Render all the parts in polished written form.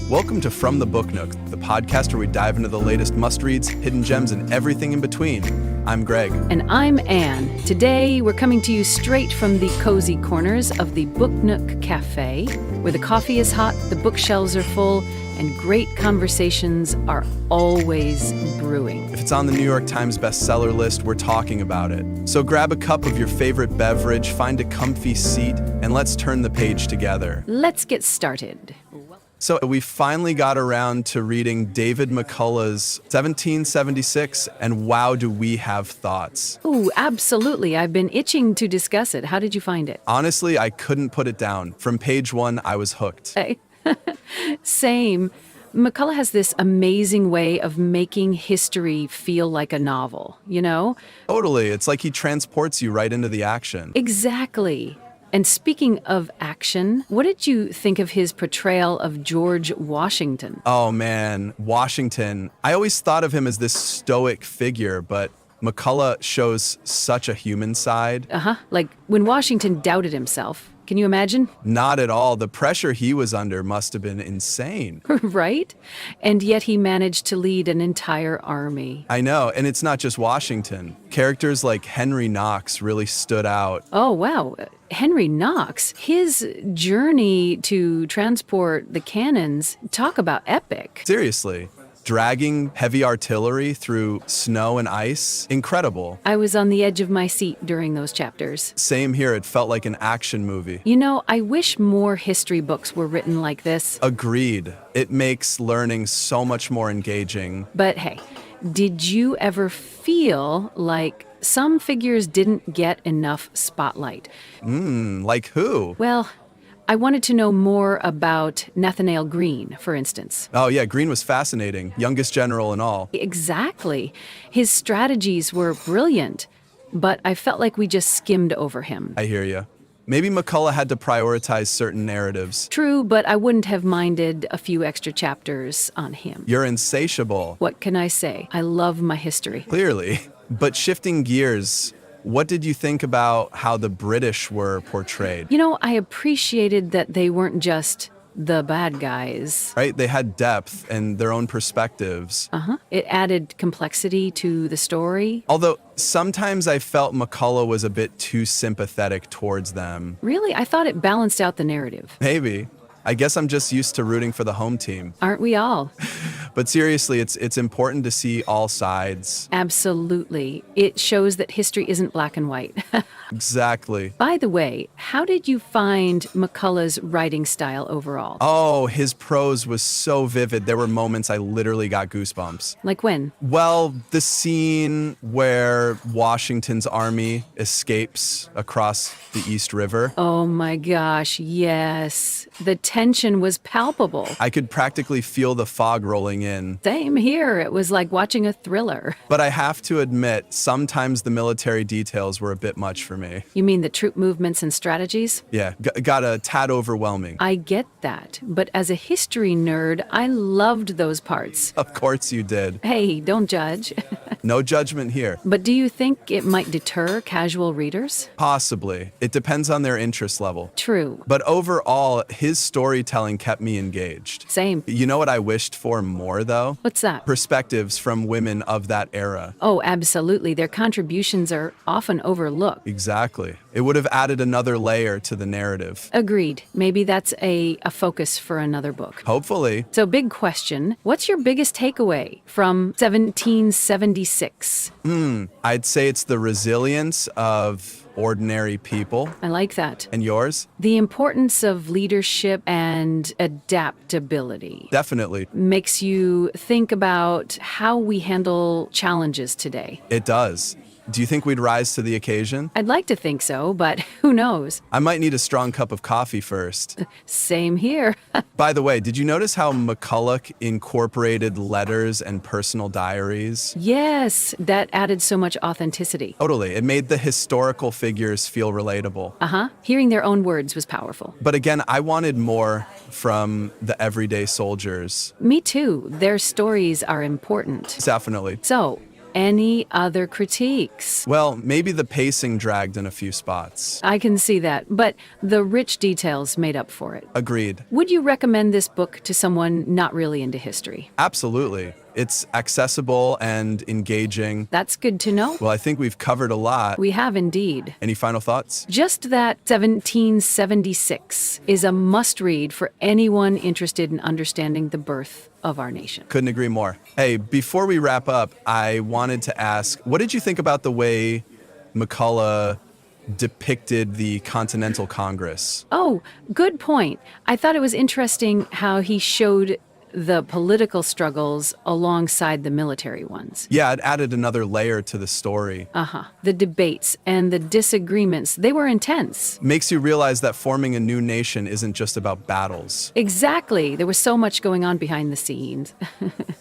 Welcome to From the Book Nook, the podcast where we dive into the latest must-reads, hidden gems, and everything in between. I'm Greg. And I'm Anne. Today, we're coming to you straight from the cozy corners of the Book Nook Cafe, where the coffee is hot, the bookshelves are full, and great conversations are always brewing. If it's on the New York Times bestseller list, we're talking about it. So grab a cup of your favorite beverage, find a comfy seat, and let's turn the page together. Let's get started. So we finally got around to reading David McCullough's 1776, and wow, do we have thoughts. Ooh, absolutely. I've been itching to discuss it. How did you find it? Honestly, I couldn't put it down. From page one, I was hooked. Hey. Same. McCullough has this amazing way of making history feel like a novel, you know? Totally. It's like he transports you right into the action. Exactly. And speaking of action, what did you think of his portrayal of George Washington? Oh man, Washington. I always thought of him as this stoic figure, but McCullough shows such a human side. Like when Washington doubted himself. Can you imagine? Not at all. The pressure he was under must have been insane. Right? And yet he managed to lead an entire army. I know, and it's not just Washington. Characters like Henry Knox really stood out. Oh, wow. Henry Knox, his journey to transport the cannons, talk about epic. Seriously. Dragging heavy artillery through snow and ice, incredible. I was on the edge of my seat during those chapters. Same here, it felt like an action movie. You know, I wish more history books were written like this. Agreed. It makes learning so much more engaging. But hey, did you ever feel like some figures didn't get enough spotlight? Like who? Well, I wanted to know more about Nathaniel Greene, for instance. Oh yeah, Greene was fascinating. Youngest general and all. Exactly. His strategies were brilliant, but I felt like we just skimmed over him. I hear you. Maybe McCullough had to prioritize certain narratives. True, but I wouldn't have minded a few extra chapters on him. You're insatiable. What can I say? I love my history. Clearly. But shifting gears, what did you think about how the British were portrayed? You know, I appreciated that they weren't just the bad guys. Right? They had depth and their own perspectives. It added complexity to the story. Although sometimes I felt McCullough was a bit too sympathetic towards them. Really, I thought it balanced out the narrative. Maybe. I guess I'm just used to rooting for the home team. Aren't we all? But seriously, it's important to see all sides. Absolutely. It shows that history isn't black and white. Exactly. By the way, how did you find McCullough's writing style overall? Oh, his prose was so vivid. There were moments I literally got goosebumps. Like when? Well, the scene where Washington's army escapes across the East River. Oh my gosh, yes. The tension was palpable. I could practically feel the fog rolling in. Same here. It was like watching a thriller. But I have to admit, sometimes the military details were a bit much for me. You mean the troop movements and strategies? Yeah, got a tad overwhelming. I get that. But as a history nerd, I loved those parts. Of course you did. Hey, don't judge. No judgment here. But do you think it might deter casual readers? Possibly. It depends on their interest level. True. But overall, his storytelling kept me engaged. Same. You know what I wished for more, though? What's that? Perspectives from women of that era. Oh, absolutely. Their contributions are often overlooked. Exactly. It would have added another layer to the narrative. Agreed. Maybe that's a focus for another book. Hopefully. So, big question. What's your biggest takeaway from 1776? I'd say it's the resilience of ordinary people. I like that. And yours? The importance of leadership and adaptability. Definitely. Makes you think about how we handle challenges today. It does. Do you think we'd rise to the occasion? I'd like to think so, but who knows? I might need a strong cup of coffee first. Same here. By the way, did you notice how McCullough incorporated letters and personal diaries? Yes, that added so much authenticity. Totally. It made the historical figures feel relatable. Hearing their own words was powerful. But again, I wanted more from the everyday soldiers. Me too. Their stories are important. Definitely. So, any other critiques. Well, maybe the pacing dragged in a few spots. I can see that, but the rich details made up for it. Agreed. Would you recommend this book to someone not really into history? Absolutely. It's accessible and engaging. That's good to know. Well, I think we've covered a lot. We have indeed. Any final thoughts? Just that 1776 is a must-read for anyone interested in understanding the birth of our nation. Couldn't agree more. Hey, before we wrap up, I wanted to ask, what did you think about the way McCullough depicted the Continental Congress? Oh, good point. I thought it was interesting how he showed the political struggles alongside the military ones. Yeah, it added another layer to the story. The debates and the disagreements, they were intense. Makes you realize that forming a new nation isn't just about battles. Exactly. There was so much going on behind the scenes.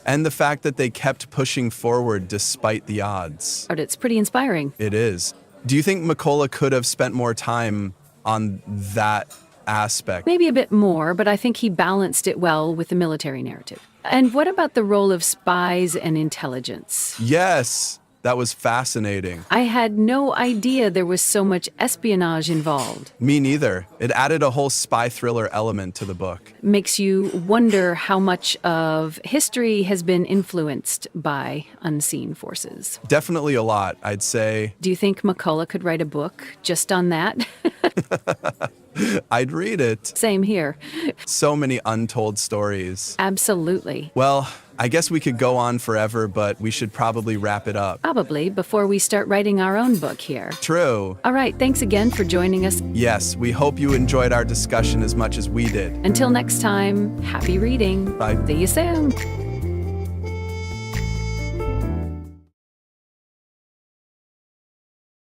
And the fact that they kept pushing forward despite the odds. But it's pretty inspiring. It is. Do you think McCullough could have spent more time on that aspect? Maybe a bit more, but I think he balanced it well with the military narrative. And what about the role of spies and intelligence? Yes, that was fascinating. I had no idea there was so much espionage involved. Me neither. It added a whole spy thriller element to the book. Makes you wonder how much of history has been influenced by unseen forces. Definitely a lot, I'd say. Do you think McCullough could write a book just on that? I'd read it. Same here. So many untold stories. Absolutely. Well, I guess we could go on forever, but we should probably wrap it up. Probably before we start writing our own book here. True. All right, thanks again for joining us. Yes, we hope you enjoyed our discussion as much as we did. Until next time, happy reading. Bye. See you soon.